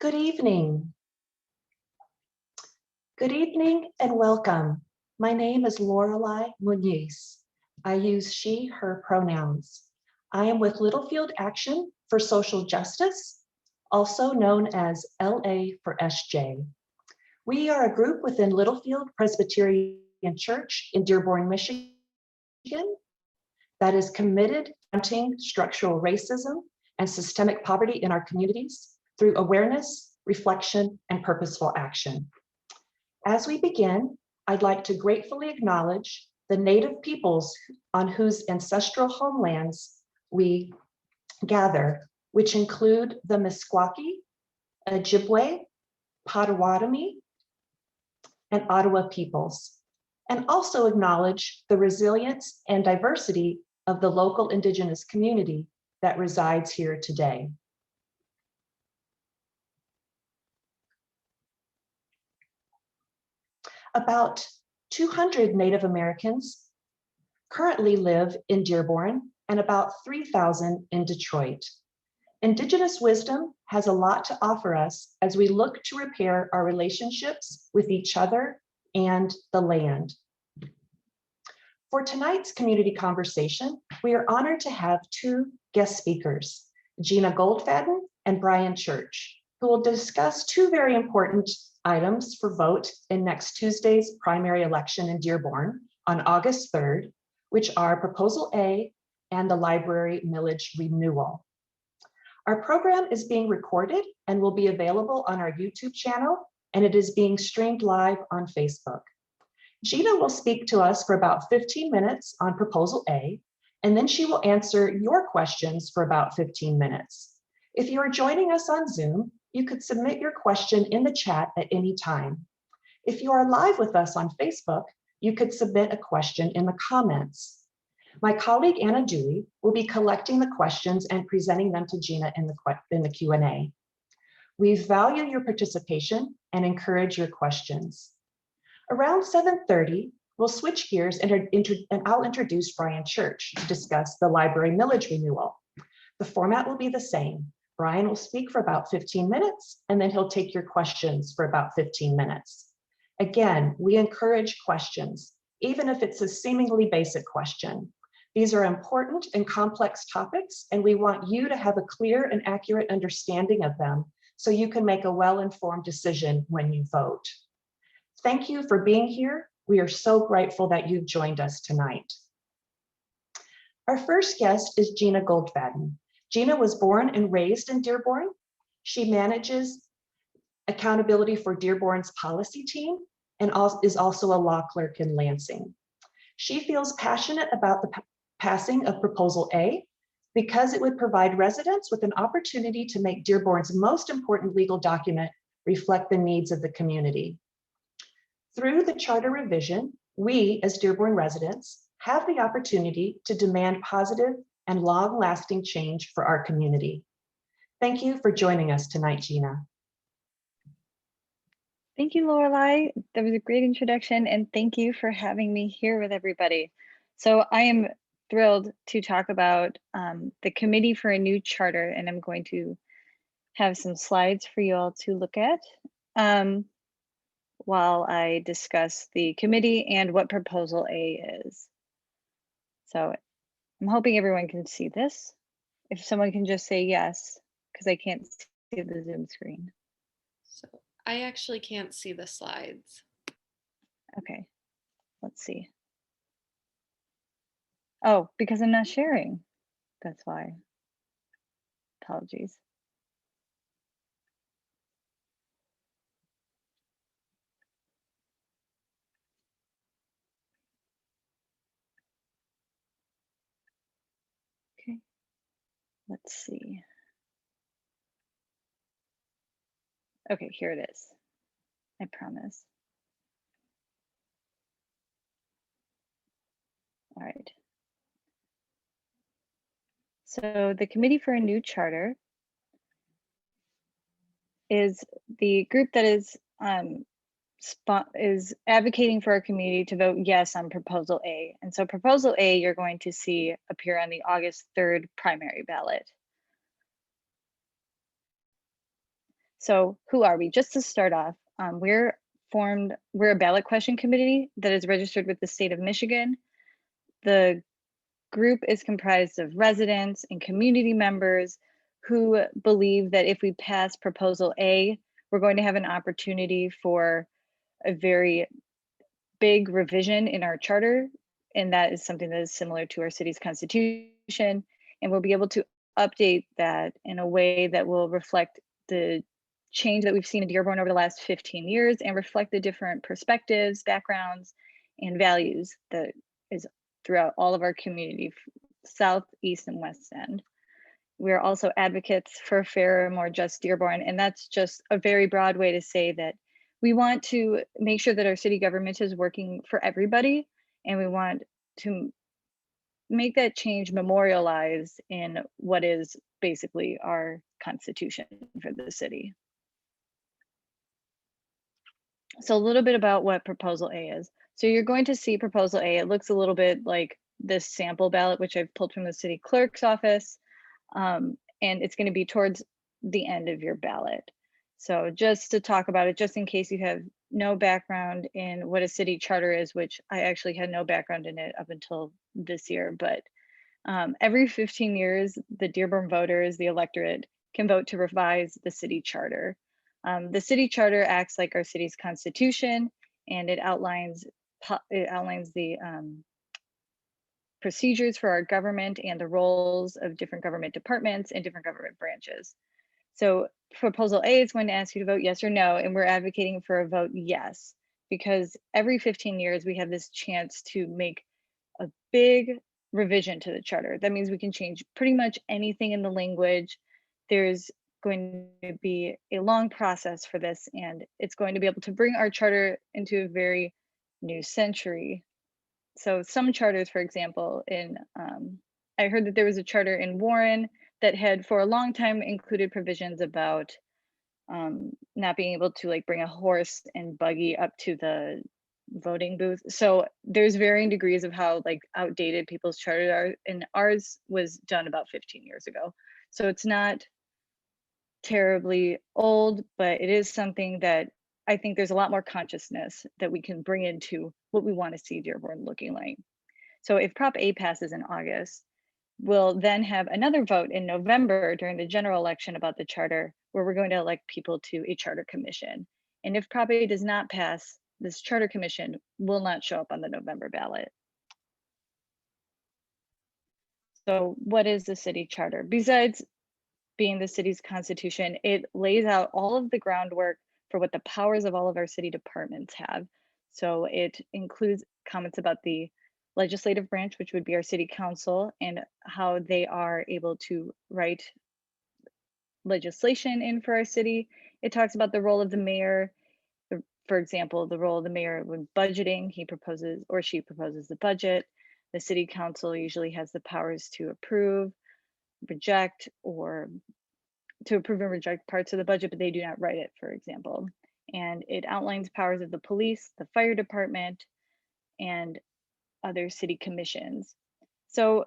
Good evening. Good evening and welcome. My name is Lorelei Muniz. I use she, her pronouns. I am with Littlefield Action for Social Justice, also known as LA for SJ. We are a group within Littlefield Presbyterian Church in Dearborn, Michigan, that is committed to confronting structural racism and systemic poverty in our communities through awareness, reflection, and purposeful action. As we begin, I'd like to gratefully acknowledge the Native peoples on whose ancestral homelands we gather, which include the Meskwaki, Ojibwe, Potawatomi, and Ottawa peoples, and also acknowledge the resilience and diversity of the local Indigenous community that resides here today. About 200 Native Americans currently live in Dearborn and about 3,000 in Detroit. Indigenous wisdom has a lot to offer us as we look to repair our relationships with each other and the land. For tonight's community conversation, we are honored to have two guest speakers, Gina Goldfaden and Brian Church, who will discuss two very important items for vote in next Tuesday's primary election in Dearborn on August 3rd, which are Proposal A and the Library Millage Renewal. Our program is being recorded and will be available on our YouTube channel, and it is being streamed live on Facebook. Gina will speak to us for about 15 minutes on Proposal A, and then she will answer your questions for about 15 minutes. If you are joining us on Zoom, you could submit your question in the chat at any time. If you are live with us on Facebook, you could submit a question in the comments. My colleague Anna Dewey will be collecting the questions and presenting them to Gina in the Q&A. We value your participation and encourage your questions. Around 7:30, we'll switch gears and I'll introduce Brian Church to discuss the library millage renewal. The format will be the same. Brian will speak for about 15 minutes, and then he'll take your questions for about 15 minutes. Again, we encourage questions, even if it's a seemingly basic question. These are important and complex topics, and we want you to have a clear and accurate understanding of them so you can make a well-informed decision when you vote. Thank you for being here. We are so grateful that you've joined us tonight. Our first guest is Gina Goldfaden. Gina was born and raised in Dearborn. She manages accountability for Dearborn's policy team and is also a law clerk in Lansing. She feels passionate about the passing of Proposal A because it would provide residents with an opportunity to make Dearborn's most important legal document reflect the needs of the community. Through the charter revision, we as Dearborn residents have the opportunity to demand positive and long-lasting change for our community. Thank you for joining us tonight, Gina. Thank you, Lorelei. That was a great introduction, and thank you for having me here with everybody. So I am thrilled to talk about the Committee for a New Charter, and I'm going to have some slides for you all to look at while I discuss the committee and what Proposal A is. So I'm hoping everyone can see this. If someone can just say yes, because I can't see the Zoom screen. So I actually can't see the slides. Okay, let's see. Oh, because I'm not sharing. That's why. Apologies. Okay, let's see. Okay, here it is. I promise. All right. So the Committee for a New Charter is the group that is advocating for our community to vote yes on Proposal A. And so Proposal A, you're going to see appear on the August 3rd primary ballot. So who are we? Just to start off, we're a ballot question committee that is registered with the state of Michigan. The group is comprised of residents and community members who believe that if we pass Proposal A, we're going to have an opportunity for a very big revision in our charter. And that is something that is similar to our city's constitution. And we'll be able to update that in a way that will reflect the change that we've seen in Dearborn over the last 15 years and reflect the different perspectives, backgrounds, and values that is throughout all of our community, south, east, and west end. We're also advocates for a fairer, more just Dearborn, and that's just a very broad way to say that we want to make sure that our city government is working for everybody, and we want to make that change memorialized in what is basically our constitution for the city. So a little bit about what Proposal A is. So you're going to see Proposal A. It looks a little bit like this sample ballot, which I've pulled from the city clerk's office. And it's going to be towards the end of your ballot. So just to talk about it, just in case you have no background in what a city charter is, which I actually had no background in it up until this year, but every 15 years, the Dearborn voters, the electorate, can vote to revise the city charter. The city charter acts like our city's constitution, and it outlines the procedures for our government and the roles of different government departments and different government branches. So Proposal A is going to ask you to vote yes or no, and we're advocating for a vote yes, because every 15 years we have this chance to make a big revision to the charter. That means we can change pretty much anything in the language. There's going to be a long process for this, and it's going to be able to bring our charter into a very new century. So some charters, for example, I heard that there was a charter in Warren that had for a long time included provisions about not being able to like bring a horse and buggy up to the voting booth. So there's varying degrees of how like outdated people's charters are, and ours was done about 15 years ago. So it's not terribly old, but it is something that I think there's a lot more consciousness that we can bring into what we want to see Dearborn looking like. So if Prop A passes in August, we'll then have another vote in November during the general election about the charter, where we're going to elect people to a charter commission. And if Prop A does not pass, this charter commission will not show up on the November ballot. So what is the city charter? Besides being the city's constitution, it lays out all of the groundwork for what the powers of all of our city departments have. So it includes comments about the legislative branch, which would be our city council, and how they are able to write legislation in for our city. It talks about the role of the mayor. For example, the role of the mayor when budgeting, he proposes or she proposes the budget. The city council usually has the powers to approve, reject, or to approve and reject parts of the budget, but they do not write it, for example. And it outlines powers of the police, the fire department, and other city commissions. So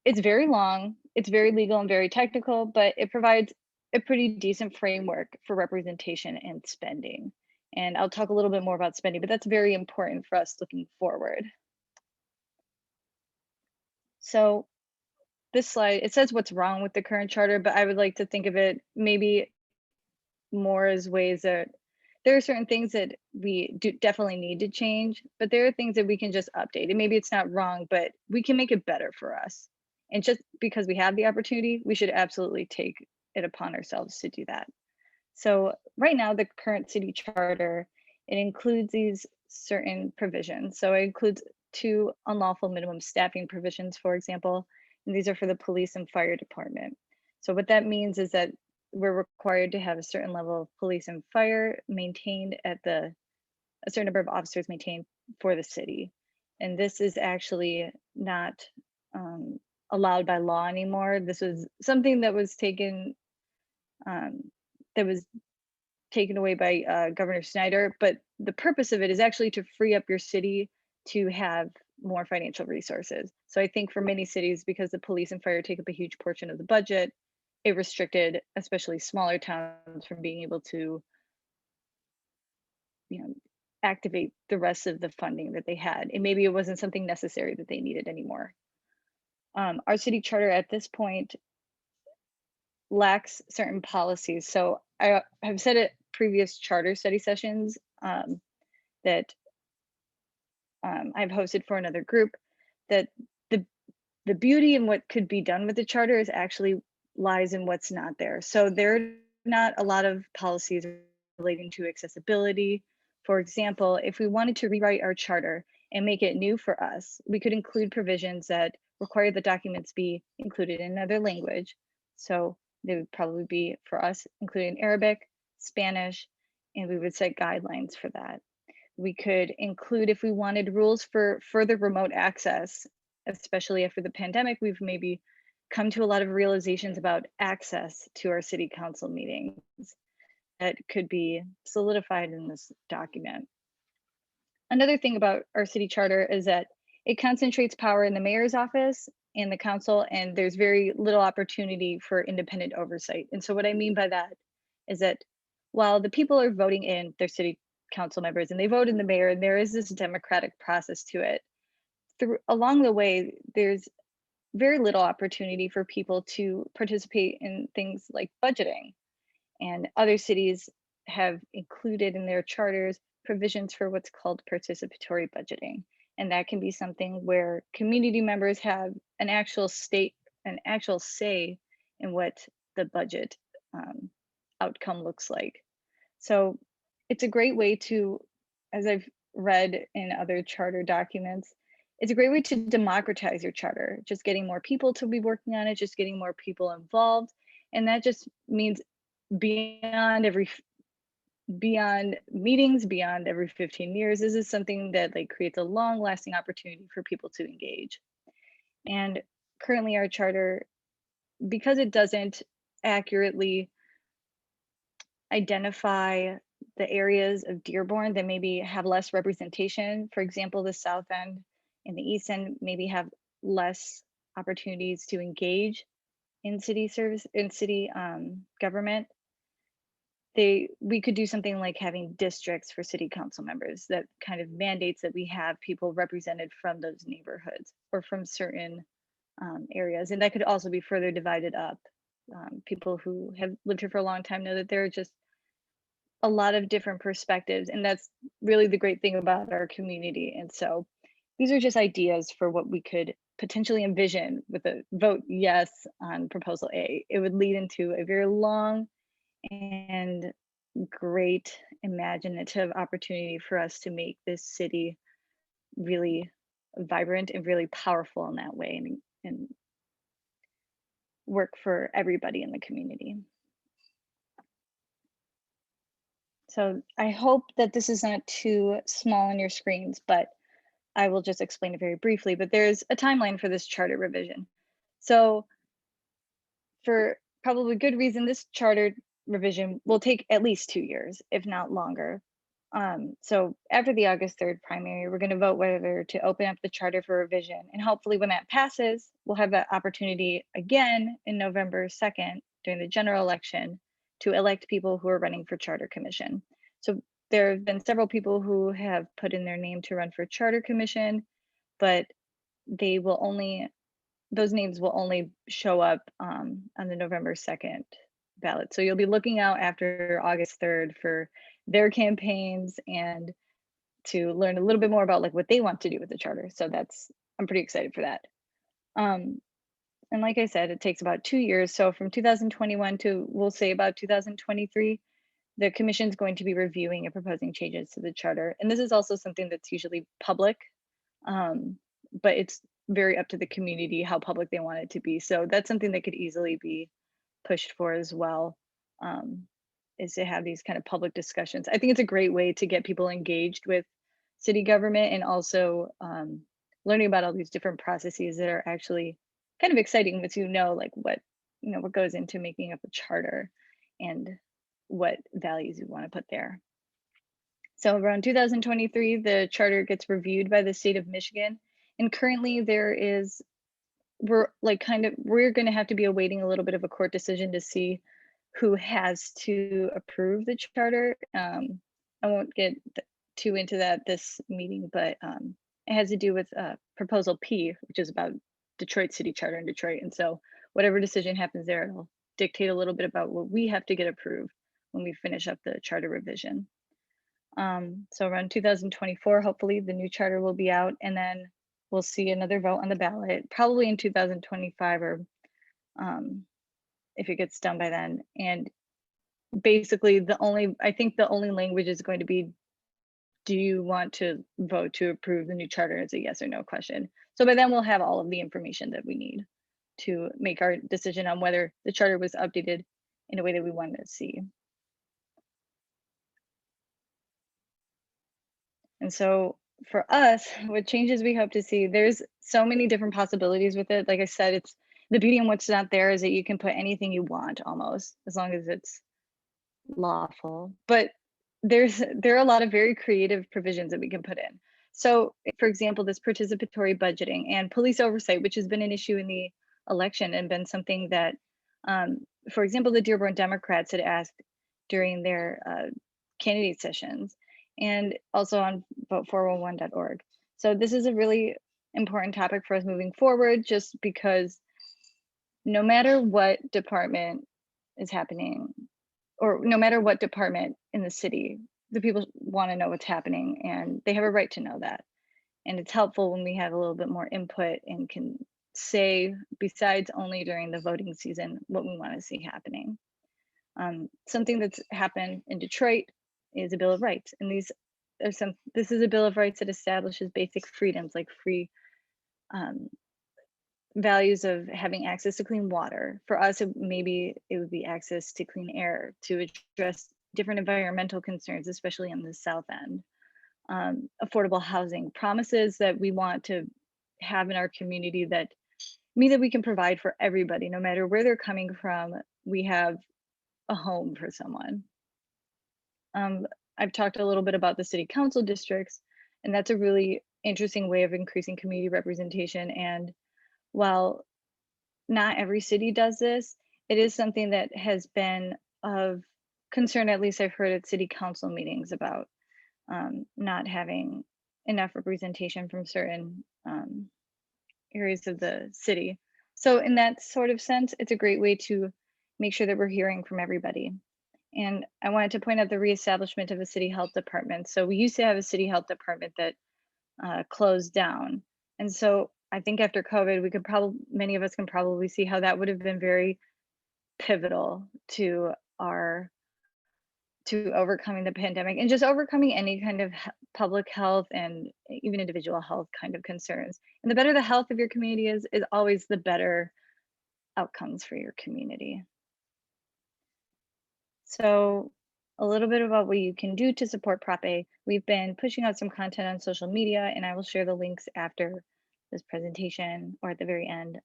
it's very long, it's very legal and very technical, but it provides a pretty decent framework for representation and spending. And I'll talk a little bit more about spending, but that's very important for us looking forward. So this slide, it says what's wrong with the current charter, but I would like to think of it maybe more as ways that there are certain things that we do definitely need to change, but there are things that we can just update. And maybe it's not wrong, but we can make it better for us. And just because we have the opportunity, we should absolutely take it upon ourselves to do that. So right now, the current city charter, it includes these certain provisions. So it includes 2 unlawful minimum staffing provisions, for example, and these are for the police and fire department. So what that means is that we're required to have a certain level of police and fire maintained at a certain number of officers maintained for the city. And this is actually not allowed by law anymore. This was something that was taken away by Governor Snyder, but the purpose of it is actually to free up your city to have more financial resources. So I think for many cities, because the police and fire take up a huge portion of the budget, it restricted especially smaller towns from being able to, you know, activate the rest of the funding that they had, and maybe it wasn't something necessary that they needed anymore. Our city charter at this point lacks certain policies. So I have said at previous charter study sessions that I've hosted for another group, that the the beauty and what could be done with the charter is actually lies in what's not there. So there are not a lot of policies relating to accessibility. For example, if we wanted to rewrite our charter and make it new for us, we could include provisions that require the documents be included in another language. So they would probably be for us included in Arabic, Spanish, and we would set guidelines for that. We could include, if we wanted, rules for further remote access, especially after the pandemic. We've maybe come to a lot of realizations about access to our city council meetings that could be solidified in this document. Another thing about our city charter is that it concentrates power in the mayor's office and the council, and there's very little opportunity for independent oversight. And so what I mean by that is that while the people are voting in their city council members and they vote in the mayor, and there is this democratic process to it, along the way, there's very little opportunity for people to participate in things like budgeting. And other cities have included in their charters provisions for what's called participatory budgeting. And that can be something where community members have an actual say in what the budget outcome looks like. So it's a great way to, as I've read in other charter documents, it's a great way to democratize your charter, just getting more people to be working on it, just getting more people involved. And that just means beyond meetings, beyond every 15 years, this is something that like creates a long lasting opportunity for people to engage. And currently our charter, because it doesn't accurately identify the areas of Dearborn that maybe have less representation, for example, the South End and the East End maybe have less opportunities to engage in city service, in city government, we could do something like having districts for city council members that kind of mandates that we have people represented from those neighborhoods or from certain areas. And that could also be further divided up. People who have lived here for a long time know that there are just a lot of different perspectives, and that's really the great thing about our community. And so these are just ideas for what we could potentially envision with a vote yes on proposal A. It would lead into a very long and great imaginative opportunity for us to make this city really vibrant and really powerful in that way, and work for everybody in the community. So I hope that this is not too small on your screens, but I will just explain it very briefly. But there's a timeline for this charter revision. So for probably good reason, this charter revision will take at least 2 years, if not longer. So after the August 3rd primary, we're going to vote whether to open up the charter for revision. And hopefully when that passes, we'll have that opportunity again in November 2nd during the general election to elect people who are running for charter commission. So there have been several people who have put in their name to run for charter commission, but they will only, those names will only show up on the November 2nd ballot. So you'll be looking out after August 3rd for their campaigns and to learn a little bit more about like what they want to do with the charter. So I'm pretty excited for that. And like I said, it takes about 2 years. So from 2021 to, we'll say, about 2023, the commission is going to be reviewing and proposing changes to the charter. And this is also something that's usually public, but it's very up to the community how public they want it to be. So that's something that could easily be pushed for as well, is to have these kind of public discussions. I think it's a great way to get people engaged with city government, and also learning about all these different processes that are actually kind of exciting once you know like what goes into making up a charter and what values you want to put there. So around 2023, the charter gets reviewed by the state of Michigan, and currently there is we're like we're going to have to be awaiting a little bit of a court decision to see who has to approve the charter. I won't get too into that this meeting, but it has to do with proposal P, which is about Detroit City Charter in Detroit. And so whatever decision happens there, it'll dictate a little bit about what we have to get approved when we finish up the charter revision. So around 2024, hopefully the new charter will be out, and then we'll see another vote on the ballot, probably in 2025, or if it gets done by then. And basically I think the only language is going to be, do you want to vote to approve the new charter? It's a yes or no question. So by then we'll have all of the information that we need to make our decision on whether the charter was updated in a way that we wanted to see. And so for us, what changes we hope to see, there's so many different possibilities with it. Like I said, it's the beauty in what's not there is that you can put anything you want almost, as long as it's lawful. But there are a lot of very creative provisions that we can put in. So for example, this participatory budgeting and police oversight, which has been an issue in the election and been something that, for example, the Dearborn Democrats had asked during their candidate sessions, and also on vote411.org. So this is a really important topic for us moving forward, just because no matter what department is happening, or no matter what department in the city, the people want to know what's happening, and they have a right to know that. And it's helpful when we have a little bit more input and can say, besides only during the voting season, what we want to see happening. Something that's happened in Detroit is a Bill of Rights, and this is a Bill of Rights that establishes basic freedoms like free values of having access to clean water. For us, maybe it would be access to clean air, to address different environmental concerns, especially in the South End. Affordable housing, promises that we want to have in our community that mean that we can provide for everybody, no matter where they're coming from. We have a home for someone. I've talked a little bit about the city council districts, and that's a really interesting way of increasing community representation. And while not every city does this, it is something that has been of concern, at least I've heard at city council meetings, about not having enough representation from certain areas of the city. So in that sort of sense, it's a great way to make sure that we're hearing from everybody. And I wanted to point out the reestablishment of a city health department. So we used to have a city health department that closed down. And so I think after COVID, many of us can probably see how that would have been very pivotal to overcoming the pandemic and just overcoming any kind of public health and even individual health kind of concerns. And the better the health of your community is always the better outcomes for your community. So a little bit about what you can do to support Prop A. We've been pushing out some content on social media, and I will share the links after this presentation or at the very end.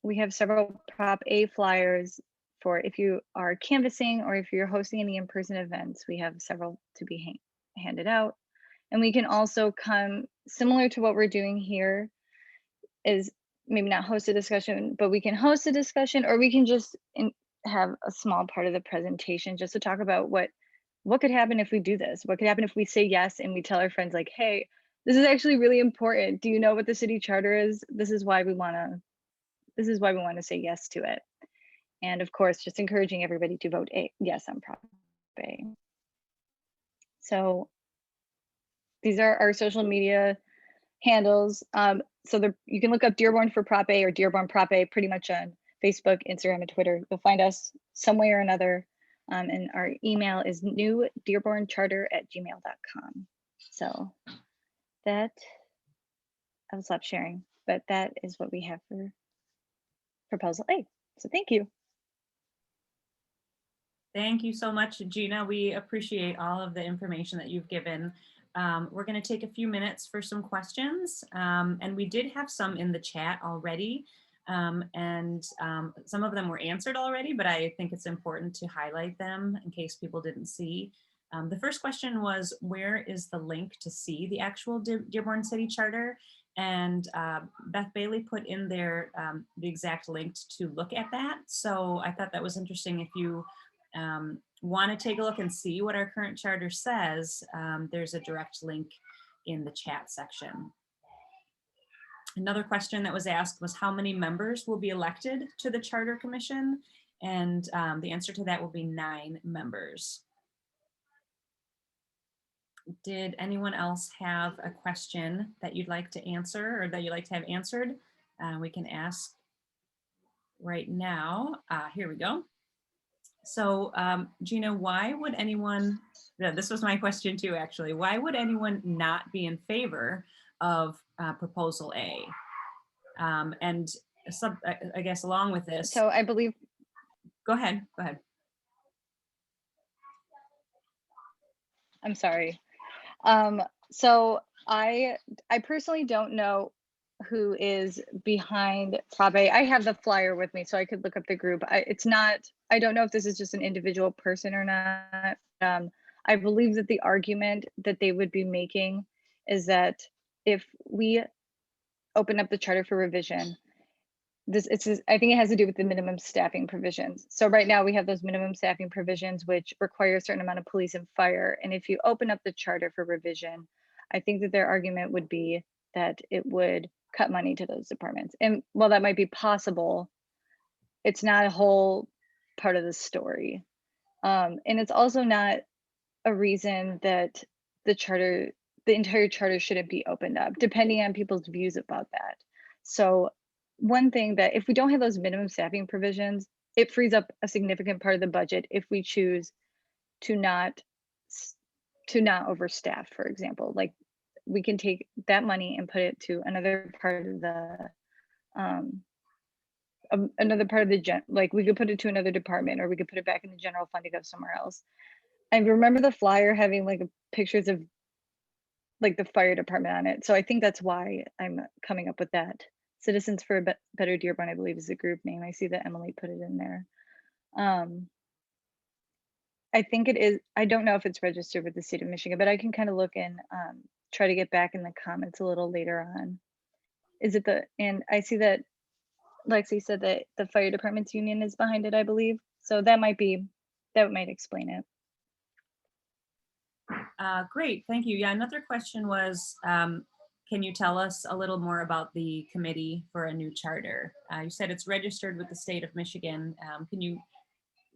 We have several Prop A flyers for if you are canvassing or if you're hosting any in-person events. We have several to be handed out. And we can also come, similar to what we're doing here, is maybe not host a discussion, but we can host a discussion, or we can just have a small part of the presentation just to talk about what could happen if we do this. What could happen if we say yes and we tell our friends like, hey, this is actually really important. Do you know what the city charter is? This is why we want to say yes to it. And of course, just encouraging everybody to vote yes on Prop A. So these are our social media handles. So you can look up Dearborn for Prop A or Dearborn Prop A pretty much on Facebook, Instagram, and Twitter. You'll find us some way or another. And our email is newdearborncharter@gmail.com. So that, I'll stop sharing, but that is what we have for Proposal A. So thank you. Thank you so much, Gina. We appreciate all of the information that you've given. We're going to take a few minutes for some questions, and we did have some in the chat already, and some of them were answered already, but I think it's important to highlight them in case people didn't see. The first question was, where is the link to see the actual Dearborn City Charter? And Beth Bailey put in there the exact link to look at that. So I thought that was interesting. If you want to take a look and see what our current charter says, there's a direct link in the chat section. Another question that was asked was how many members will be elected to the Charter Commission? And the answer to that will be 9 members. Did anyone else have a question that you'd like to answer or that you'd like to have answered? We can ask right now. Here we go. So Gina, why would anyone, this was my question too, actually, why would anyone not be in favor of proposal A? And I guess along with this. So I believe. Go ahead. I'm sorry. So I personally don't know who is behind Prop A. I have the flyer with me, so I could look up the group. I don't know if this is just an individual person or not. I believe that the argument that they would be making is that if we open up the charter for revision, I think it has to do with the minimum staffing provisions. So right now we have those minimum staffing provisions, which require a certain amount of police and fire. And if you open up the charter for revision, I think that their argument would be that it would cut money to those departments. And while that might be possible, it's not a whole part of the story. And it's also not a reason that the entire charter shouldn't be opened up, depending on people's views about that. So one thing that if we don't have those minimum staffing provisions, it frees up a significant part of the budget if we choose to not overstaff, for example. Like we can take that money and put it to another part of the like we could put it to another department, or we could put it back in the general fund to go somewhere else. I remember the flyer having like pictures of like the fire department on it. So I think that's why I'm coming up with that. Citizens for a Better Dearborn, I believe, is the group name. I see that Emily put it in there. I think it is. I don't know if it's registered with the state of Michigan, but I can kind of look and try to get back in the comments a little later on. And I see that Lexi said that the fire department's union is behind it, I believe. So that might explain it. Great, thank you. Yeah, another question was, can you tell us a little more about the committee for a new charter? You said it's registered with the state of Michigan. Can you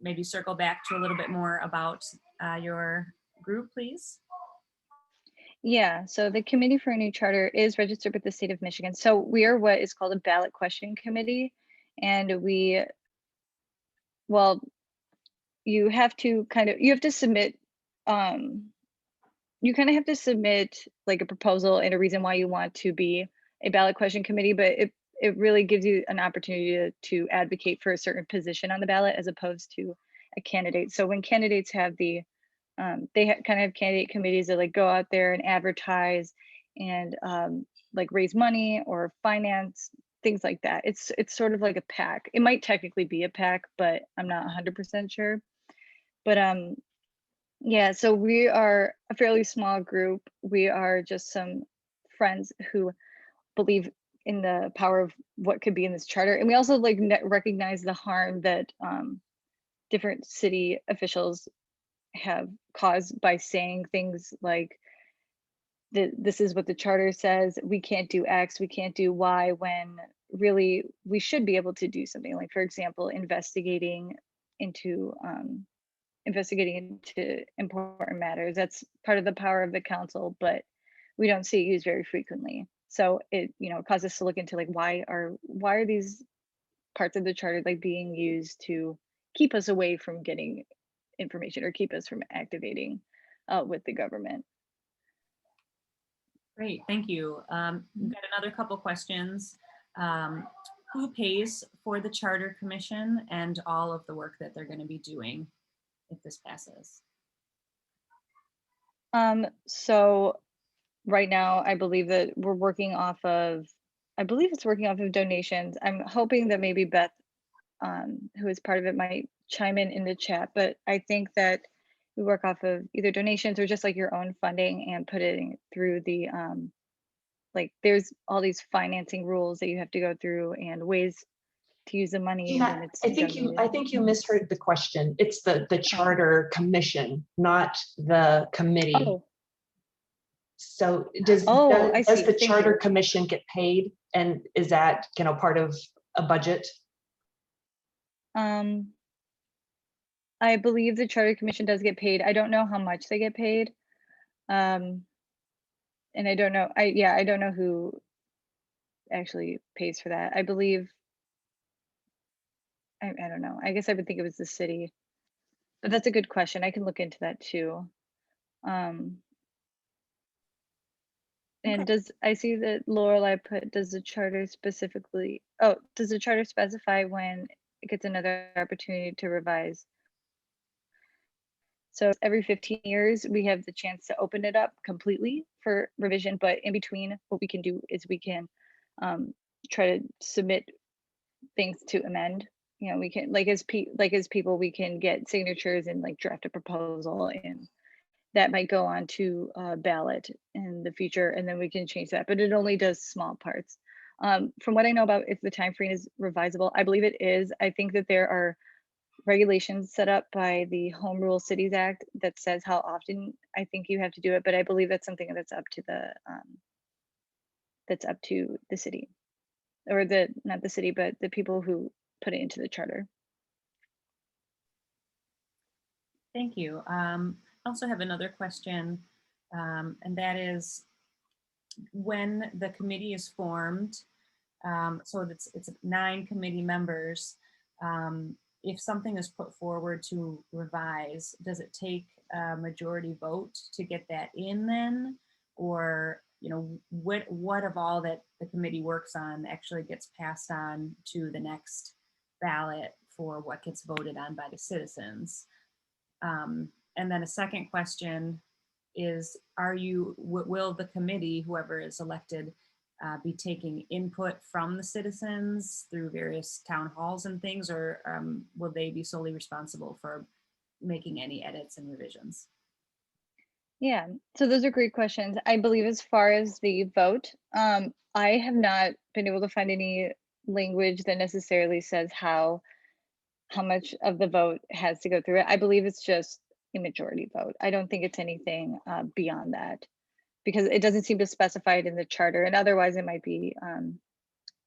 maybe circle back to a little bit more about your group, please? Yeah, so the Committee for a New Charter is registered with the state of Michigan. So we are what is called a ballot question committee. And you have to submit, you kind of have to submit like a proposal and a reason why you want to be a ballot question committee, but it really gives you an opportunity to advocate for a certain position on the ballot as opposed to a candidate. So when candidates have kind of have candidate committees that like go out there and advertise and like raise money or finance things like that. It's sort of like a PAC. It might technically be a PAC, but I'm not 100% sure. But yeah, so we are a fairly small group. We are just some friends who believe in the power of what could be in this charter, and we also like recognize the harm that different city officials have caused by saying things like this is what the charter says, we can't do X, we can't do Y, when really we should be able to do something like, for example, investigating into important matters. That's part of the power of the council, but we don't see it used very frequently. So it causes us to look into like why are these parts of the charter like being used to keep us away from getting information or keep us from activating with the government. Great, thank you. We've got another couple questions. Who pays for the Charter Commission and all of the work that they're going to be doing if this passes? So right now, I believe that we're working off of, donations. I'm hoping that maybe Beth, who is part of it, might chime in the chat, but I think that we work off of either donations or just like your own funding and put it through the like there's all these financing rules that you have to go through and ways to use the money when Gina, it's I donated. think you misheard the question. It's the Oh. charter commission, not the committee. Oh, So does I see. the Thank charter you. commission get paid? And is that, part of a budget? I believe the charter commission does get paid. I don't know how much they get paid. And I don't know, I don't know who actually pays for that. I believe, I don't know. I guess I would think it was the city, but that's a good question. I can look into that too. And I see that Lorelei put, does the charter specifically, does the charter specify when it gets another opportunity to revise? So every 15 years, we have the chance to open it up completely for revision, but in between, what we can do is we can try to submit things to amend. You know, we can, like as people, we can get signatures and like draft a proposal, and that might go on to a ballot in the future, and then we can change that, but it only does small parts. From what I know about if the time frame is revisable, I believe it is. I think that there are regulations set up by the Home Rule Cities Act that says how often I think you have to do it, but I believe that's something that's up to the city, or not the city, but the people who put it into the charter. Thank you. I also have another question, and that is when the committee is formed, so it's 9 committee members. If something is put forward to revise, does it take a majority vote to get that in then? Or, what of all that the committee works on actually gets passed on to the next ballot for what gets voted on by the citizens? And then a second question is, will the committee, whoever is elected, be taking input from the citizens through various town halls and things, or will they be solely responsible for making any edits and revisions? Yeah, so those are great questions. I believe as far as the vote, I have not been able to find any language that necessarily says how much of the vote has to go through it. I believe it's just a majority vote. I don't think it's anything beyond that, because it doesn't seem to specify it in the charter, and otherwise it might be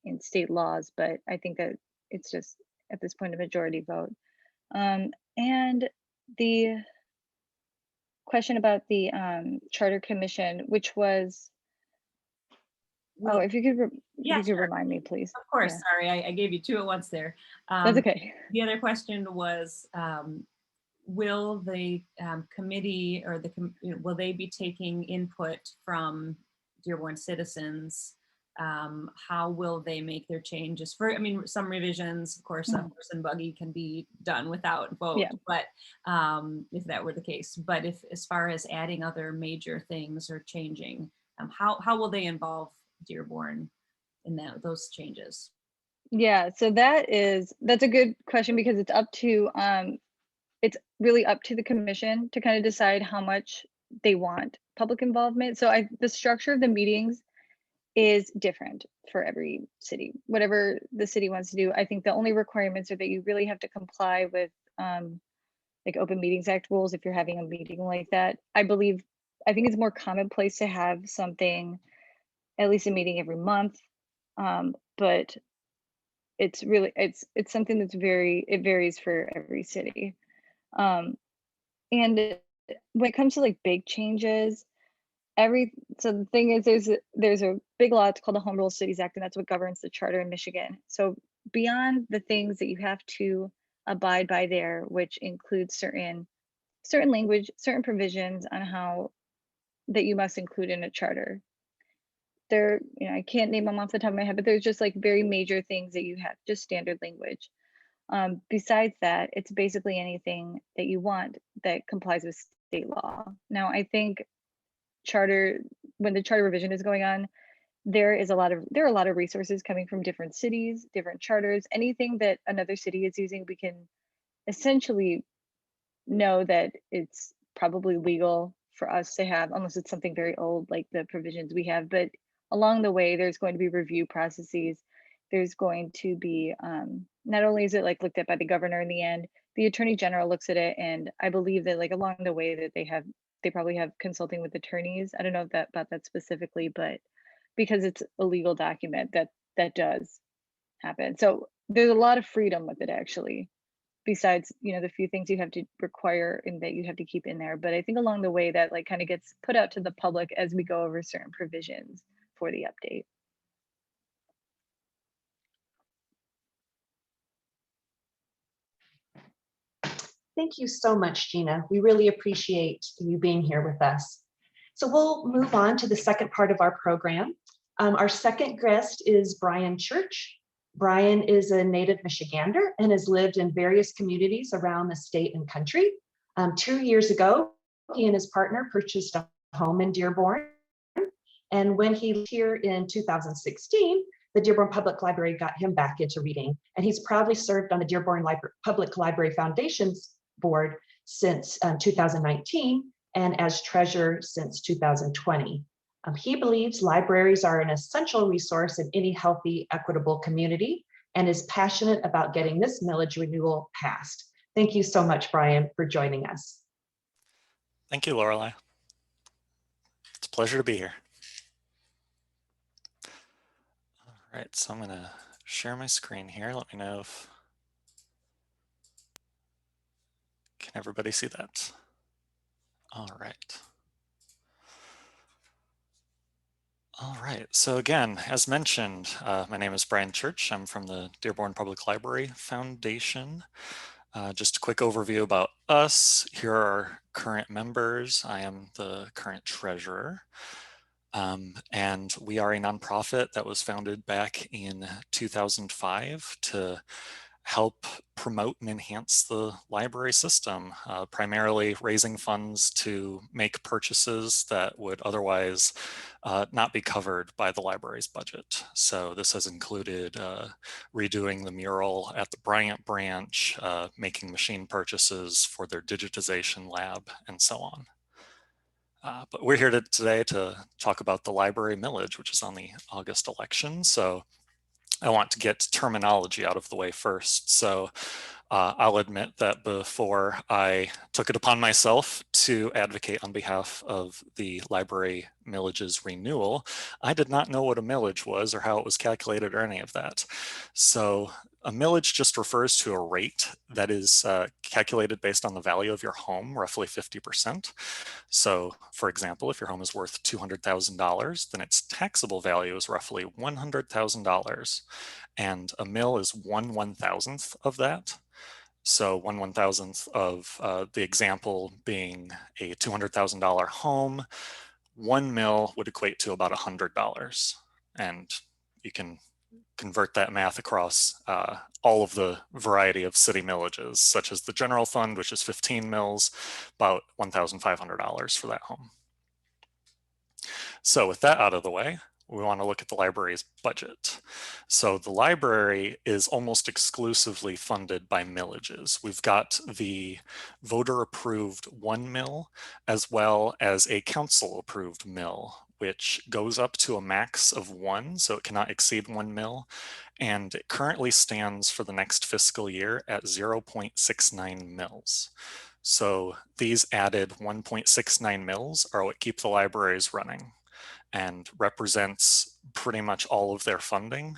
in state laws, but I think that it's just at this point a majority vote. And the question about the charter commission, which was, if you could, Yeah, sure. remind me, please. Of course, Yeah. sorry, I gave you 2 at once there. That's okay. The other question was, will the committee or will they be taking input from Dearborn citizens? How will they make their changes? Some revisions, of course, a horse and buggy can be done without vote, Yeah. but if that were the case. But if, as far as adding other major things or changing, how will they involve Dearborn in those changes? Yeah, so that's a good question, because it's really up to the commission to kind of decide how much they want public involvement. So the structure of the meetings is different for every city. Whatever the city wants to do, I think the only requirements are that you really have to comply with like Open Meetings Act rules if you're having a meeting like that. I think it's more commonplace to have something, at least a meeting every month, but it's really it's something that's it varies for every city. And when it comes to like big changes, so the thing is, there's a big law, it's called the Home Rule Cities Act, and that's what governs the charter in Michigan. So beyond the things that you have to abide by there, which includes certain language, certain provisions on how that you must include in a charter. I can't name them off the top of my head, but there's just like very major things that you have, just standard language. Besides that, it's basically anything that you want that complies with state law. Now, I think when the charter revision is going on, there are a lot of resources coming from different cities, different charters. Anything that another city is using, we can essentially know that it's probably legal for us to have, unless it's something very old, like the provisions we have. But along the way, there's going to be review processes. There's going to be, not only is it like looked at by the governor in the end, the attorney general looks at it, and I believe that like along the way that they probably have consulting with attorneys. I don't know if that about that specifically, but because it's a legal document, that does happen. So there's a lot of freedom with it actually, besides, you know, the few things you have to require and that you have to keep in there. But I think along the way that like kind of gets put out to the public as we go over certain provisions for the update. Thank you so much, Gina. We really appreciate you being here with us. So we'll move on to the second part of our program. Our second guest is Brian Church. Brian is a native Michigander and has lived in various communities around the state and country. 2 years ago, he and his partner purchased a home in Dearborn. And when he lived here in 2016, the Dearborn Public Library got him back into reading. And he's proudly served on the Dearborn Public Library Foundation's board since 2019 and as treasurer since 2020. He believes libraries are an essential resource in any healthy, equitable community and is passionate about getting this millage renewal passed. Thank you so much, Brian, for joining us. Thank you, Lorelei. It's a pleasure to be here. All right, so I'm gonna share my screen here. Let me know if, can everybody see that? All right. All right, so again, as mentioned, my name is Brian Church. I'm from the Dearborn Public Library Foundation. Just a quick overview about us. Here are our current members. I am the current treasurer. And we are a nonprofit that was founded back in 2005 to help promote and enhance the library system, primarily raising funds to make purchases that would otherwise not be covered by the library's budget. So this has included redoing the mural at the Bryant branch, making machine purchases for their digitization lab, and so on. But we're here today to talk about the library millage, which is on the August election. So I want to get terminology out of the way first. So I'll admit that before I took it upon myself to advocate on behalf of the library millage's renewal, I did not know what a millage was or how it was calculated or any of that. So a millage just refers to a rate that is calculated based on the value of your home, roughly 50%. So for example, if your home is worth $200,000, then its taxable value is roughly $100,000. And a mill is 1/1000th of that. So 1/1000th of the example being a $200,000 home, 1 mill would equate to about $100. And you can convert that math across all of the variety of city millages, such as the general fund, which is 15 mills, about $1,500 for that home. So with that out of the way, we want to look at the library's budget. So the library is almost exclusively funded by millages. We've got the voter approved 1 mill as well as a council approved mill, which goes up to a max of 1, so it cannot exceed 1 mill. And it currently stands for the next fiscal year at 0.69 mills. So these added 1.69 mills are what keep the libraries running and represents pretty much all of their funding.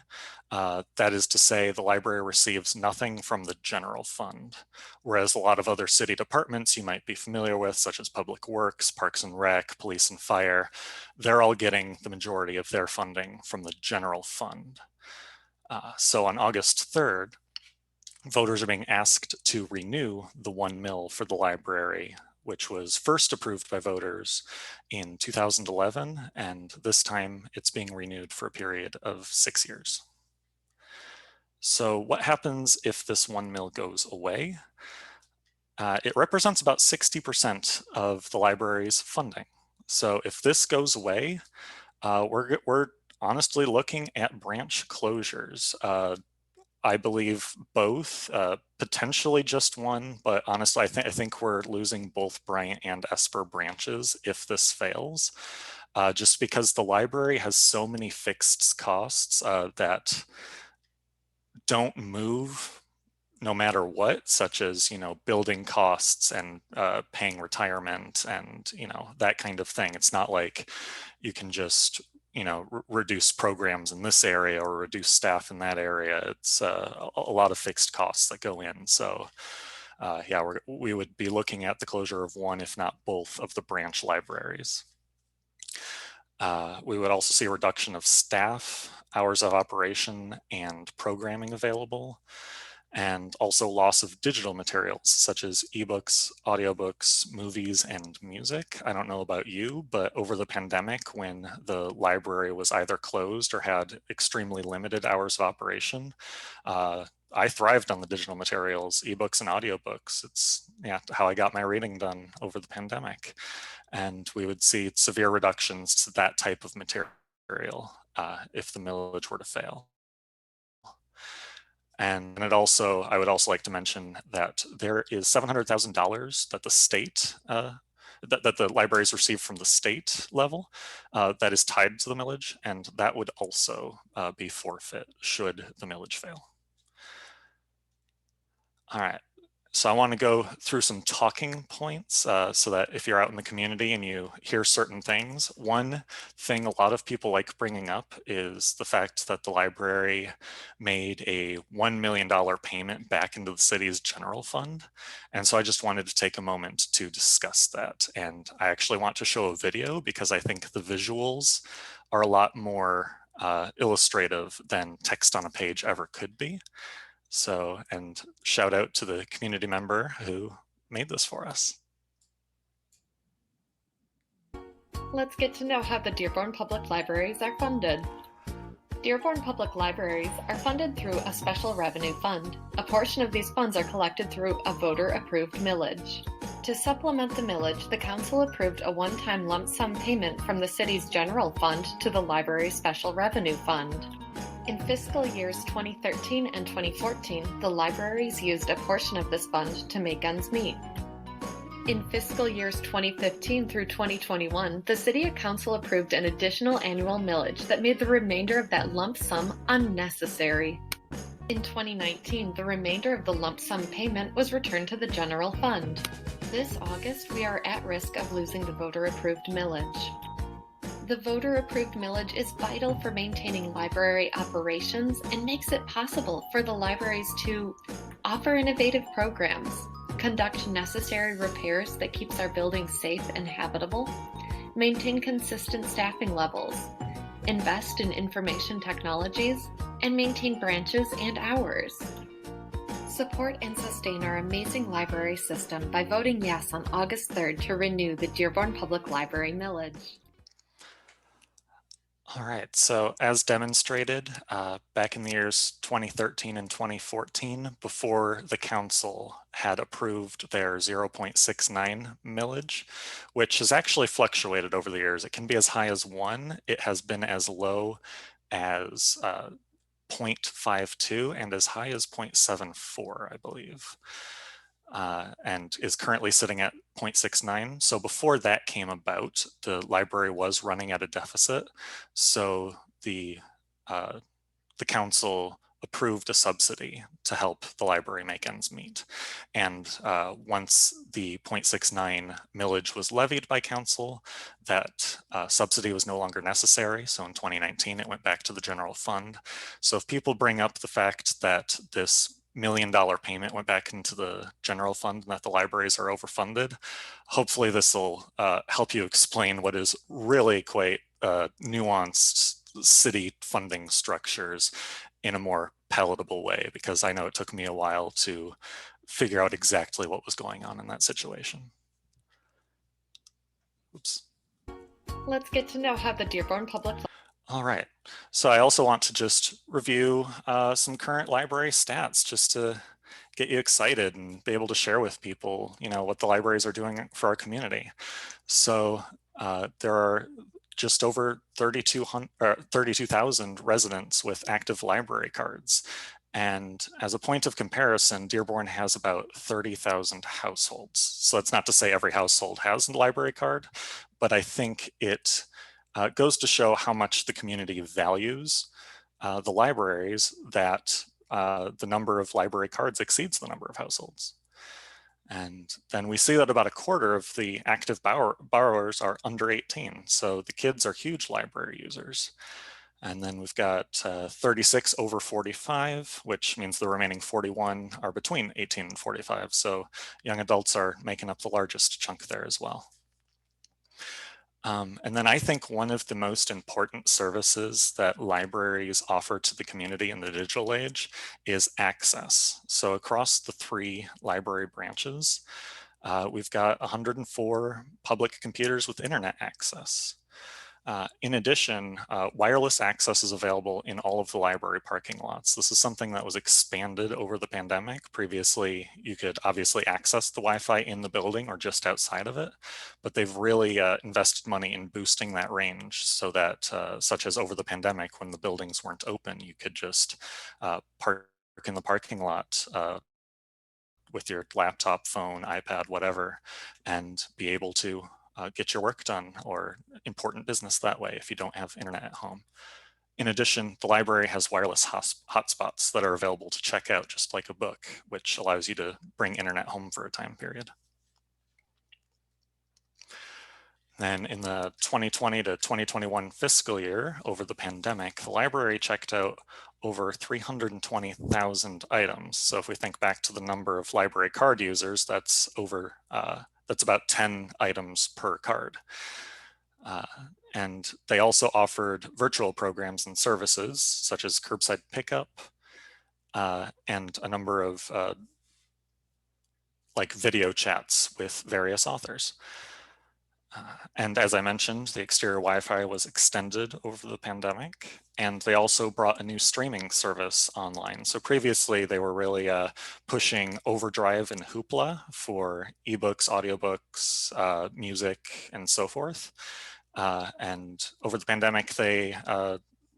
That is to say, the library receives nothing from the general fund, whereas a lot of other city departments you might be familiar with, such as Public Works, Parks and Rec, Police and Fire, they're all getting the majority of their funding from the general fund. So on August 3rd, voters are being asked to renew the 1 mill for the library, which was first approved by voters in 2011, and this time it's being renewed for a period of 6 years. So what happens if this 1 mill goes away? It represents about 60% of the library's funding. So if this goes away, we're honestly looking at branch closures. I believe both, potentially just one, but honestly, I think we're losing both Bryant and Esper branches if this fails, just because the library has so many fixed costs that don't move no matter what, such as, building costs and paying retirement and, that kind of thing. It's not like you can just, reduce programs in this area or reduce staff in that area. It's a lot of fixed costs that go in. So yeah, we would be looking at the closure of one, if not both, of the branch libraries. We would also see a reduction of staff, hours of operation, and programming available, and also loss of digital materials such as ebooks, audiobooks, movies, and music. I don't know about you, but over the pandemic, when the library was either closed or had extremely limited hours of operation, I thrived on the digital materials, ebooks and audiobooks. It's how I got my reading done over the pandemic. And we would see severe reductions to that type of material if the millage were to fail. And I would also like to mention that there is $700,000 that the state, that the libraries receive from the state level that is tied to the millage, and that would also be forfeit should the millage fail. All right. So I want to go through some talking points so that if you're out in the community and you hear certain things, one thing a lot of people like bringing up is the fact that the library made a $1 million payment back into the city's general fund. And so I just wanted to take a moment to discuss that. And I actually want to show a video because I think the visuals are a lot more illustrative than text on a page ever could be. So, and shout out to the community member who made this for us. Let's get to know how the Dearborn Public Libraries are funded. Dearborn Public Libraries are funded through a special revenue fund. A portion of these funds are collected through a voter-approved millage. To supplement the millage, the council approved a one-time lump sum payment from the city's general fund to the library's special revenue fund. In fiscal years 2013 and 2014, the libraries used a portion of this fund to make ends meet. In fiscal years 2015 through 2021, the City Council approved an additional annual millage that made the remainder of that lump sum unnecessary. In 2019, the remainder of the lump sum payment was returned to the general fund. This August, we are at risk of losing the voter-approved millage. The voter-approved millage is vital for maintaining library operations and makes it possible for the libraries to offer innovative programs, conduct necessary repairs that keeps our buildings safe and habitable, maintain consistent staffing levels, invest in information technologies, and maintain branches and hours. Support and sustain our amazing library system by voting yes on August 3rd to renew the Dearborn Public Library millage. All right, so as demonstrated back in the years 2013 and 2014, before the council had approved their 0.69 millage, which has actually fluctuated over the years. It can be as high as 1, it has been as low as 0.52 and as high as 0.74, I believe. And is currently sitting at 0.69. So before that came about, the library was running at a deficit. So the council approved a subsidy to help the library make ends meet. And once the 0.69 millage was levied by council, that subsidy was no longer necessary. So in 2019, it went back to the general fund. So if people bring up the fact that this $1 million payment went back into the general fund and that the libraries are overfunded, hopefully this will help you explain what is really quite nuanced city funding structures in a more palatable way, because I know it took me a while to figure out exactly what was going on in that situation. Oops. Let's get to know how the Dearborn Public All right, so I also want to just review some current library stats just to get you excited and be able to share with people, what the libraries are doing for our community. So there are just over 32,000 residents with active library cards. And as a point of comparison, Dearborn has about 30,000 households. So that's not to say every household has a library card, but I think it goes to show how much the community values the libraries, that the number of library cards exceeds the number of households. And then we see that about a quarter of the active borrowers are under 18. So the kids are huge library users. And then we've got 36 over 45, which means the remaining 41 are between 18 and 45. So young adults are making up the largest chunk there as well. And then I think one of the most important services that libraries offer to the community in the digital age is access. So across the 3 library branches, we've got 104 public computers with internet access. In addition, wireless access is available in all of the library parking lots. This is something that was expanded over the pandemic. Previously, you could obviously access the Wi-Fi in the building or just outside of it, but they've really invested money in boosting that range so that, such as over the pandemic, when the buildings weren't open, you could just park in the parking lot with your laptop, phone, iPad, whatever, and be able to get your work done or important business that way if you don't have internet at home. In addition, the library has wireless hotspots that are available to check out just like a book, which allows you to bring internet home for a time period. Then in the 2020 to 2021 fiscal year, over the pandemic, the library checked out over 320,000 items. So if we think back to the number of library card users, that's about 10 items per card. And they also offered virtual programs and services such as curbside pickup and a number of like video chats with various authors. And as I mentioned, the exterior Wi-Fi was extended over the pandemic, and they also brought a new streaming service online. So previously they were really pushing Overdrive and Hoopla for ebooks, audiobooks, music, and so forth. And over the pandemic, they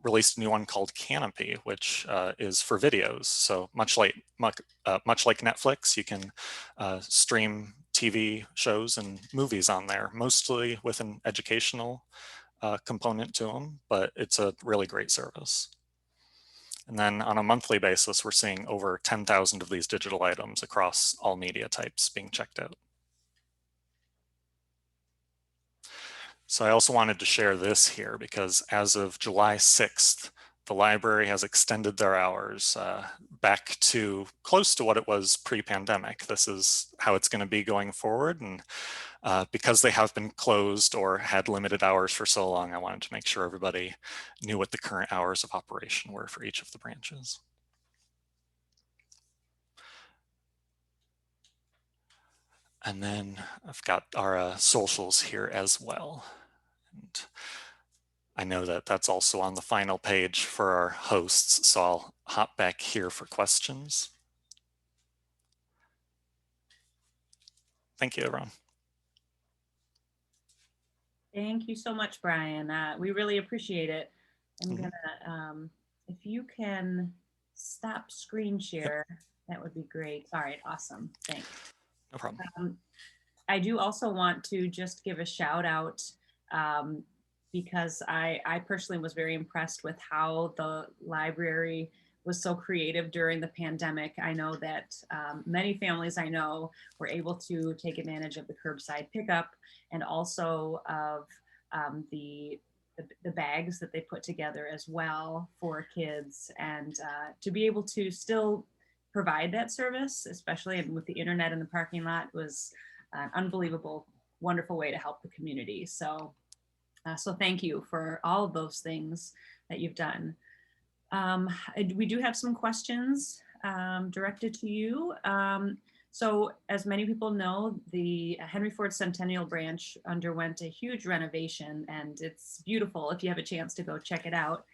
released a new one called Canopy, which is for videos. So much like Netflix, you can stream TV shows and movies on there, mostly with an educational component to them, but it's a really great service. And then on a monthly basis, we're seeing over 10,000 of these digital items across all media types being checked out. So I also wanted to share this here because as of July 6th, the library has extended their hours back to close to what it was pre-pandemic. This is how it's going to be going forward. And because they have been closed or had limited hours for so long, I wanted to make sure everybody knew what the current hours of operation were for each of the branches. And then I've got our socials here as well. And I know that that's also on the final page for our hosts, so I'll hop back here for questions. Thank you, everyone. Thank you so much, Brian. We really appreciate it. I'm gonna, if you can stop screen share, that would be great. All right, awesome, thanks. No problem. I do also want to just give a shout out because I personally was very impressed with how the library was so creative during the pandemic. I know that many families I know were able to take advantage of the curbside pickup and also of the bags that they put together as well for kids, and to be able to still provide that service, especially with the internet in the parking lot, was an unbelievable, wonderful way to help the community. So thank you for all of those things that you've done. We do have some questions directed to you. So as many people know, the Henry Ford Centennial Branch underwent a huge renovation, and it's beautiful if you have a chance to go check it out.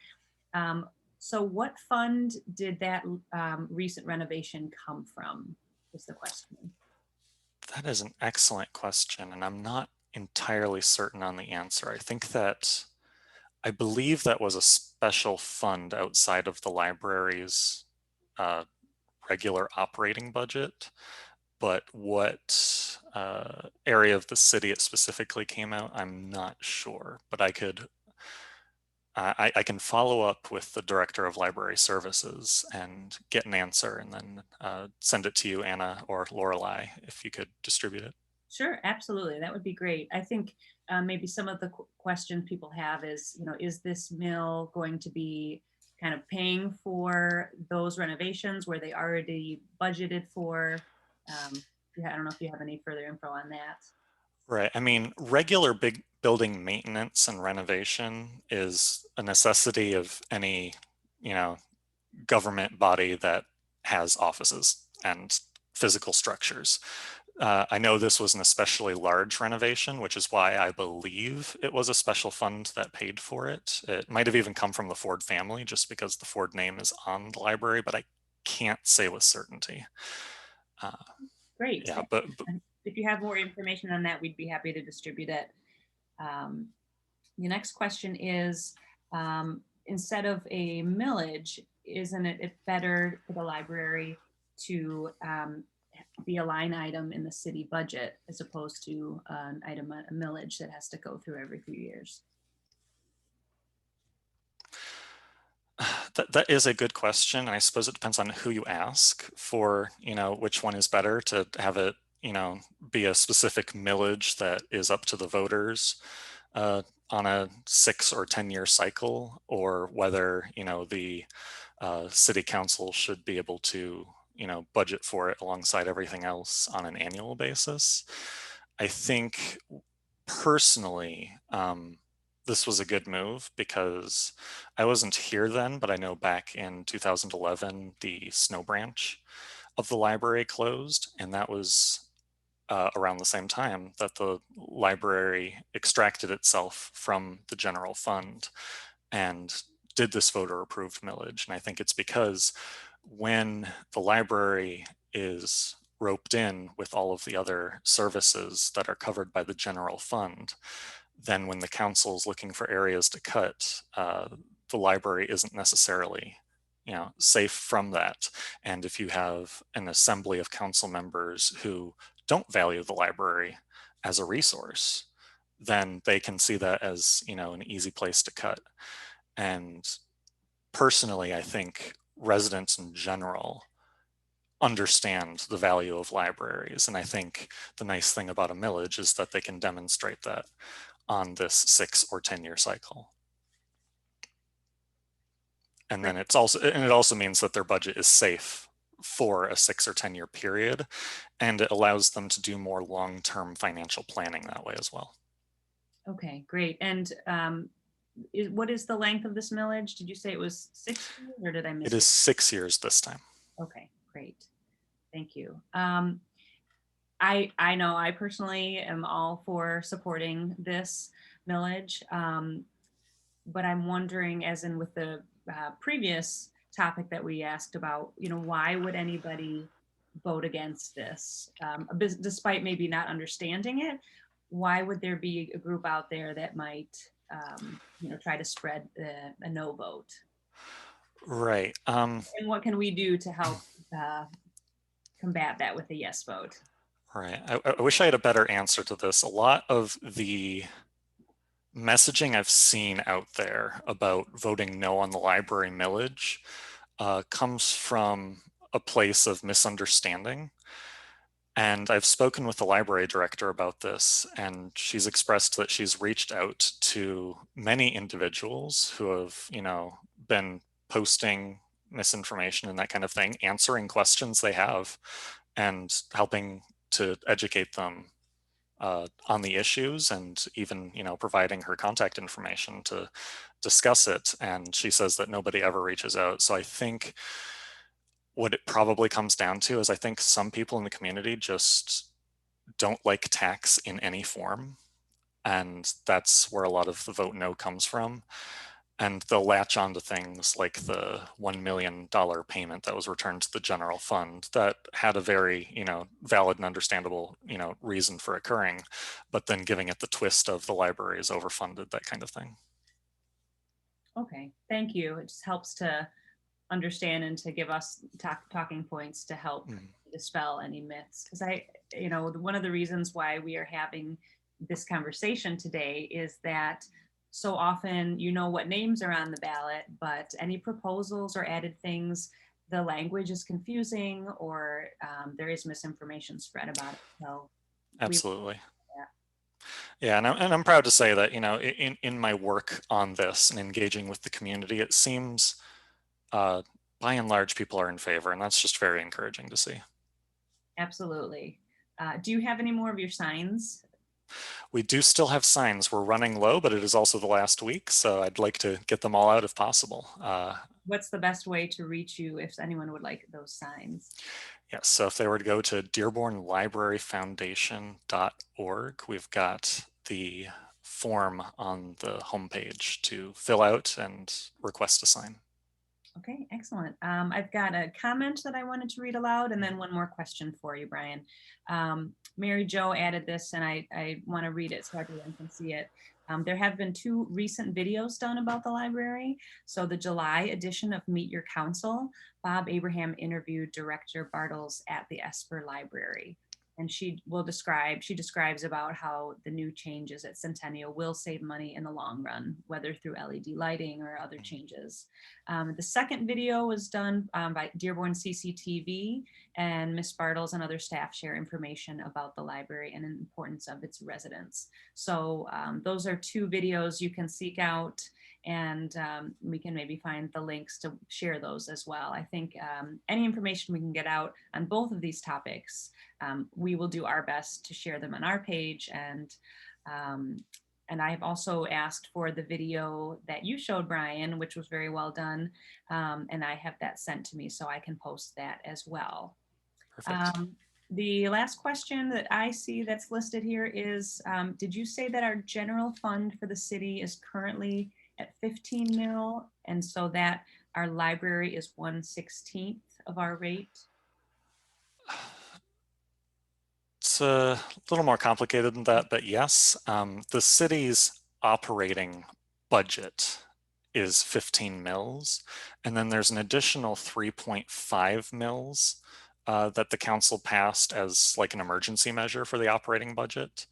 So what fund did that recent renovation come from, is the question. That is an excellent question, and I'm not entirely certain on the answer. I believe that was a special fund outside of the library's regular operating budget, but what area of the city it specifically came out, I'm not sure, but I can follow up with the director of library services and get an answer, and then send it to you, Anna or Lorelei, if you could distribute it. Sure, absolutely. That would be great. I think maybe some of the questions people have is, is this mill going to be kind of paying for those renovations where they already budgeted for? I don't know if you have any further info on that. Right. I mean, regular big building maintenance and renovation is a necessity of any, government body that has offices and physical structures. I know this was an especially large renovation, which is why I believe it was a special fund that paid for it. It might have even come from the Ford family, just because the Ford name is on the library, but I can't say with certainty. Great. Yeah, but if you have more information on that, we'd be happy to distribute it. The next question is, instead of a millage, isn't it better for the library to be a line item in the city budget as opposed to an item, a millage that has to go through every few years? That is a good question. I suppose it depends on who you ask for, which one is better, to have it, be a specific millage that is up to the voters on a 6 or 10-year cycle, or whether, the city council should be able to, budget for it alongside everything else on an annual basis. I think personally, this was a good move because I wasn't here then, but I know back in 2011, the snow branch of the library closed, and that was around the same time that the library extracted itself from the general fund and did this voter approved millage. And I think it's because when the library is roped in with all of the other services that are covered by the general fund, then when the council is looking for areas to cut, the library isn't necessarily safe from that. And if you have an assembly of council members who don't value the library as a resource, then they can see that as an easy place to cut. And personally, I think residents in general understand the value of libraries, and I think the nice thing about a millage is that they can demonstrate that on this 6 or 10-year cycle. And then it also means that their budget is safe for a 6 or 10-year period, and it allows them to do more long-term financial planning that way as well. Okay, great. And what is the length of this millage? Did you say it was 6 years, or did I miss it? It is 6 years this time. Okay, great. Thank you. I know I personally am all for supporting this millage, but I'm wondering, as in with the previous topic that we asked about, why would anybody vote against this? Despite maybe not understanding it, why would there be a group out there that might, try to spread a no vote? Right. And what can we do to help combat that with a yes vote? Right. I wish I had a better answer to this. A lot of the messaging I've seen out there about voting no on the library millage comes from a place of misunderstanding. And I've spoken with the library director about this, and she's expressed that she's reached out to many individuals who have, been posting misinformation and that kind of thing, answering questions they have and helping to educate them on the issues, and even providing her contact information to discuss it. And she says that nobody ever reaches out. So I think what it probably comes down to is, I think some people in the community just don't like tax in any form, and that's where a lot of the vote no comes from. And they'll latch on to things like the $1 million payment that was returned to the general fund that had a very, valid and understandable, reason for occurring, but then giving it the twist of the library is overfunded, that kind of thing. Okay, thank you. It just helps to understand and to give us talking points to help dispel any myths. Because one of the reasons why we are having this conversation today is that so often what names are on the ballot, but any proposals or added things, the language is confusing, or there is misinformation spread about it. So absolutely. Yeah, and I'm proud to say that, in my work on this and engaging with the community, it seems by and large people are in favor, and that's just very encouraging to see. Absolutely. Do you have any more of your signs? We do still have signs. We're running low, but it is also the last week, so I'd like to get them all out if possible. What's the best way to reach you if anyone would like those signs? Yes, so if they were to go to Dearborn Library Foundation.org, we've got the form on the homepage to fill out and request a sign. Okay, excellent. I've got a comment that I wanted to read aloud, and then one more question for you, Brian. Mary Jo added this, and I want to read it so everyone can see it. There have been 2 recent videos done about the library. So the July edition of Meet Your Council, Bob Abraham interviewed Director Bartles at the Esper Library. And she describes about how the new changes at Centennial will save money in the long run, whether through LED lighting or other changes. The second video was done by Dearborn CCTV, and Ms. Bartles and other staff share information about the library and the importance of its residents. So those are 2 videos you can seek out, and we can maybe find the links to share those as well. I think any information we can get out on both of these topics, we will do our best to share them on our page. And I have also asked for the video that you showed, Brian, which was very well done. And I have that sent to me so I can post that as well. Perfect. The last question that I see that's listed here is, did you say that our general fund for the city is currently at 15 mil, and so that our library is 1/16 of our rate? It's a little more complicated than that, but yes, the city's operating budget is 15 mils, and then there's an additional 3.5 mils that the council passed as like an emergency measure for the operating budget.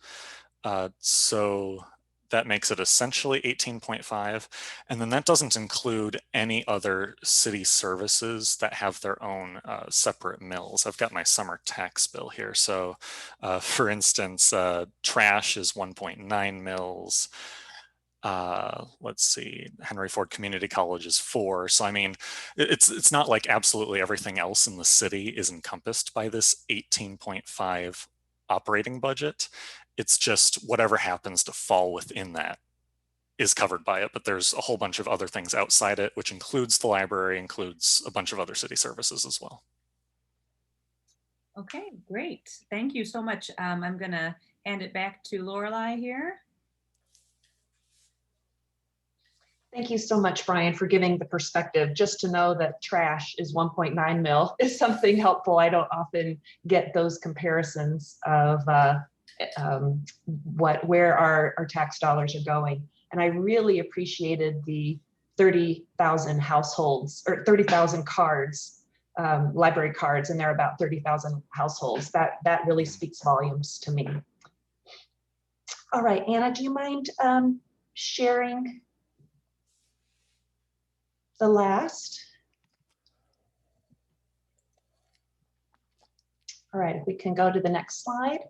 So that makes it essentially 18.5. And then that doesn't include any other city services that have their own separate mills. I've got my summer tax bill here. So for instance, trash is 1.9 mils. Let's see, Henry Ford Community College is 4. So I mean, it's not like absolutely everything else in the city is encompassed by this 18.5 operating budget. It's just whatever happens to fall within that is covered by it, but there's a whole bunch of other things outside it, which includes the library, includes a bunch of other city services as well. Okay, great. Thank you so much. I'm gonna hand it back to Lorelei here. Thank you so much, Brian, for giving the perspective. Just to know that trash is 1.9 mil is something helpful. I don't often get those comparisons of where our tax dollars are going. And I really appreciated the 30,000 households or 30,000 cards, library cards, and there are about 30,000 households. That really speaks volumes to me. All right, Anna, do you mind sharing the last? All right, if we can go to the next slide.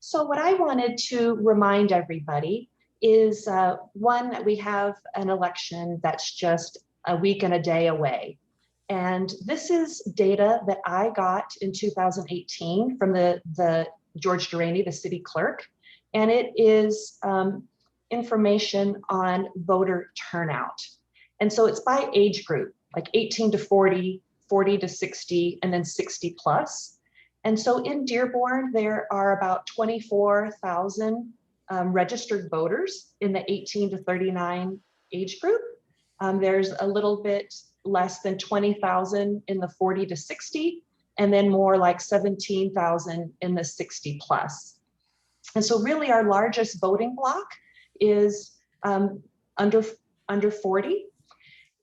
So what I wanted to remind everybody is one, that we have an election that's just a week and a day away. And this is data that I got in 2018 from the George Duraney, the city clerk. And it is information on voter turnout. And so it's by age group, like 18 to 40, 40 to 60, and then 60 plus. And so in Dearborn, there are about 24,000 registered voters in the 18 to 39 age group. There's a little bit less than 20,000 in the 40 to 60, and then more like 17,000 in the 60 plus. And so really our largest voting block is under 40.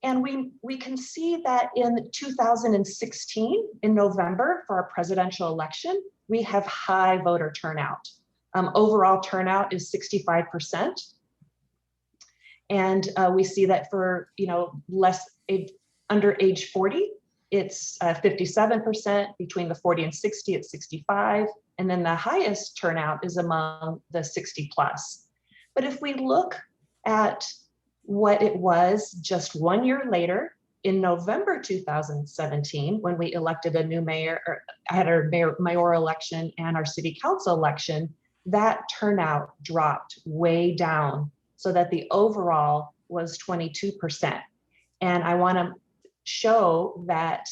And we can see that in 2016, in November, for our presidential election, we have high voter turnout. Overall turnout is 65%. And we see that for, under age 40, it's 57%, between the 40 and 60, it's 65. And then the highest turnout is among the 60 plus. But if we look at what it was just 1 year later, in November 2017, when we elected a new mayor, or had our mayoral election and our city council election, that turnout dropped way down so that the overall was 22%. And I want to show that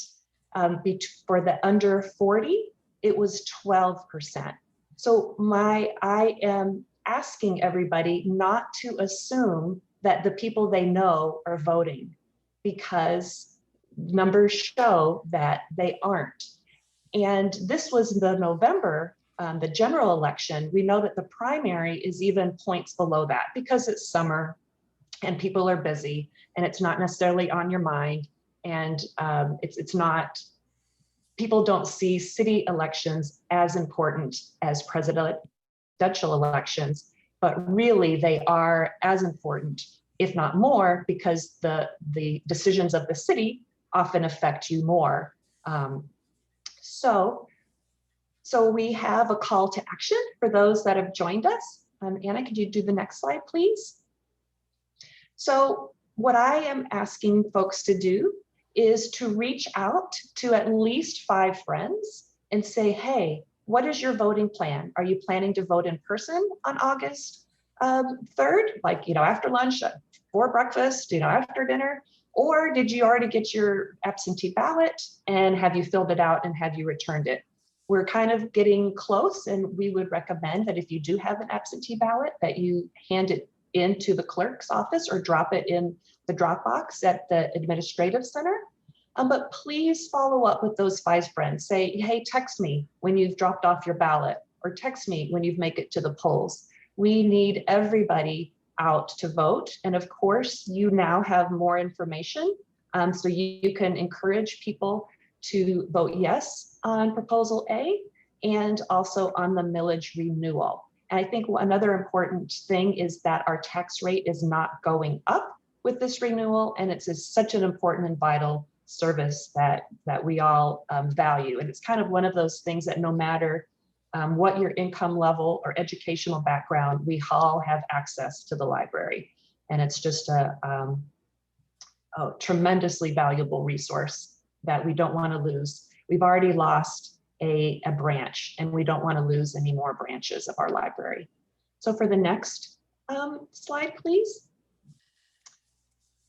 for the under 40, it was 12%. So I am asking everybody not to assume that the people they know are voting, because numbers show that they aren't. And this was the November, the general election. We know that the primary is even points below that because it's summer and people are busy and it's not necessarily on your mind. And it's not, people don't see city elections as important as presidential elections, but really they are as important, if not more, because the decisions of the city often affect you more. So we have a call to action for those that have joined us. Anna, could you do the next slide, please? So what I am asking folks to do is to reach out to at least 5 friends and say, hey, what is your voting plan? Are you planning to vote in person on August 3rd, like, after lunch, for breakfast, after dinner? Or did you already get your absentee ballot, and have you filled it out and have you returned it? We're kind of getting close, and we would recommend that if you do have an absentee ballot, that you hand it into the clerk's office or drop it in the drop box at the administrative center. But please follow up with those 5 friends. Say, hey, text me when you've dropped off your ballot, or text me when you've made it to the polls. We need everybody out to vote. And of course, you now have more information. So you can encourage people to vote yes on proposal A, and also on the millage renewal. And I think another important thing is that our tax rate is not going up with this renewal, and it's such an important and vital service that we all value. And it's kind of one of those things that no matter what your income level or educational background, we all have access to the library. And it's just a tremendously valuable resource that we don't want to lose. We've already lost a branch, and we don't want to lose any more branches of our library. So for the next slide, please.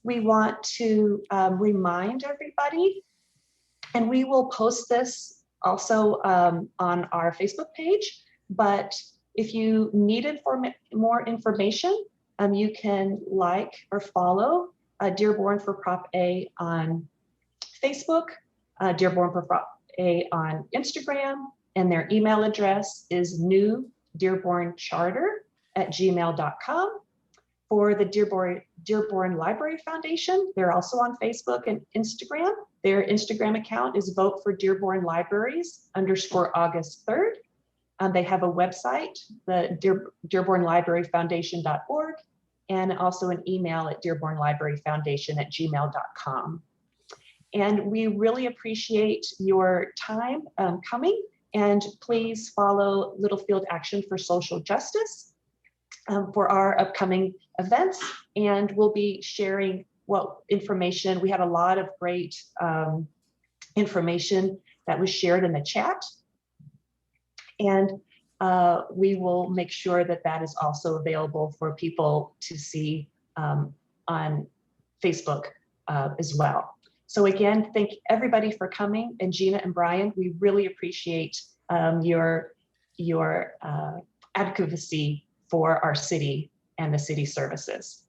We want to remind everybody, and we will post this also on our Facebook page, but if you needed more information, you can like or follow Dearborn for Prop A on Facebook, Dearborn for Prop A on Instagram, and their email address is newdearborncharter@gmail.com. For the Dearborn Library Foundation, they're also on Facebook and Instagram. Their Instagram account is Vote for Dearborn Libraries _August 3rd. They have a website, the dearbornlibraryfoundation.org, and also an email at dearbornlibraryfoundation@gmail.com. And we really appreciate your time coming, and please follow Littlefield Action for Social Justice for our upcoming events, and we'll be sharing what information. We had a lot of great information that was shared in the chat, and we will make sure that that is also available for people to see on Facebook as well. So again, thank everybody for coming, and Gina and Brian, we really appreciate your advocacy for our city and the city services.